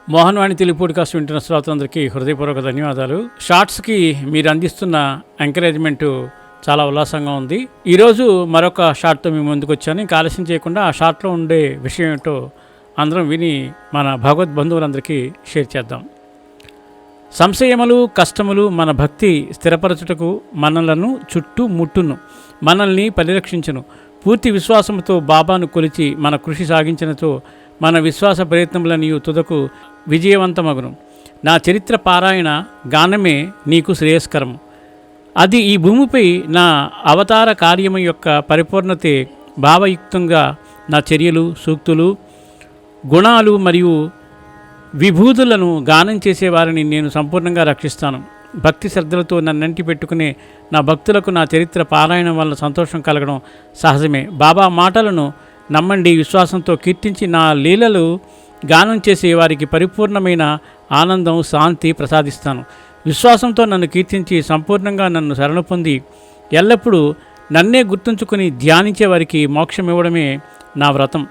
Mohan Vani Telugu podcast వింటున్న శ్రోతలందరికీ హృదయపూర్వక ధన్యవాదాలు. షార్ట్స్‌కి మీరు అందిస్తున్న ఎంకరేజ్‌మెంటు చాలా ఉల్లాసంగా ఉంది. ఈరోజు మరొక షార్ట్‌తో మీ ముందుకు వచ్చాను. ఇంకా ఆలస్యం చేయకుండా ఆ షార్ట్‌లో ఉండే విషయం ఏంటో అందరం విని మన భగవద్ బంధువులందరికీ షేర్ చేద్దాం. సంశయములు కష్టములు మన భక్తి స్థిరపరచుటకు మనలను చుట్టూ ముట్టును, మనల్ని పరిరక్షించును. పూర్తి విశ్వాసంతో బాబాను కొలిచి మన కృషి సాగించినతో మన విశ్వాస ప్రయత్నములనియు తుదకు విజయవంతమగును. నా చరిత్ర పారాయణ గానమే నీకు శ్రేయస్కరము. అది ఈ భూమిపై నా అవతార కార్యము యొక్క పరిపూర్ణతే. భావయుక్తంగా నా చర్యలు, సూక్తులు, గుణాలు మరియు విభూతులను గానం చేసేవారిని నేను సంపూర్ణంగా రక్షిస్తాను. భక్తి శ్రద్ధలతో నన్నంటి పెట్టుకునే నా భక్తులకు నా చరిత్ర పారాయణం వల్ల సంతోషం కలగడం సహజమే. బాబా మాటలను నమ్మండి, విశ్వాసంతో కీర్తించి నా లీలలు గానం చేసే వారికి పరిపూర్ణమైన ఆనందం, శాంతి ప్రసాదిస్తాను. విశ్వాసంతో నన్ను కీర్తించి సంపూర్ణంగా నన్ను శరణ పొంది ఎల్లప్పుడూ నన్నే గుర్తుంచుకుని ధ్యానించే వారికి మోక్షం ఇవ్వడమే నా వ్రతం.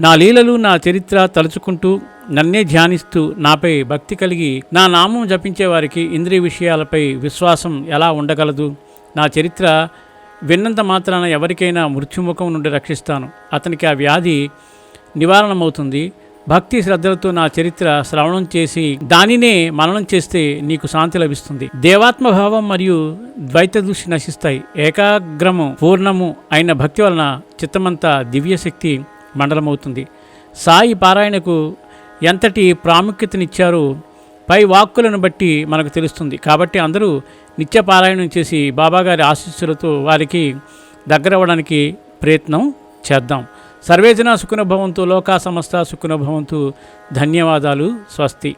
నా లీలలు, నా చరిత్ర తలుచుకుంటూ నన్నే ధ్యానిస్తూ నాపై భక్తి కలిగి నా నామం జపించే వారికి ఇంద్రియ విషయాలపై విశ్వాసం ఎలా ఉండగలదు? నా చరిత్ర విన్నంత మాత్రాన ఎవరికైనా మృత్యుముఖం నుండి రక్షిస్తాను. అతనికి ఆ వ్యాధి నివారణమవుతుంది. భక్తి శ్రద్ధలతో నా చరిత్ర శ్రవణం చేసి దానినే మననం చేస్తే నీకు శాంతి లభిస్తుంది. దేవాత్మభావం మరియు ద్వైత దృష్టి నశిస్తాయి. ఏకాగ్రము పూర్ణము అయిన భక్తి వలన చిత్తమంతా దివ్యశక్తి మండలమవుతుంది. సాయి పారాయణకు ఎంతటి ప్రాముఖ్యతనిచ్చారో పై వాక్కులను బట్టి మనకు తెలుస్తుంది. కాబట్టి అందరూ నిత్య పారాయణం చేసి బాబాగారి ఆశీస్సులతో వారికి దగ్గరవ్వడానికి ప్రయత్నం చేద్దాం. సర్వేజన సుఖినో భవంతు, లోకా సమస్త సుఖినో భవంతు. ధన్యవాదాలు. స్వస్తి.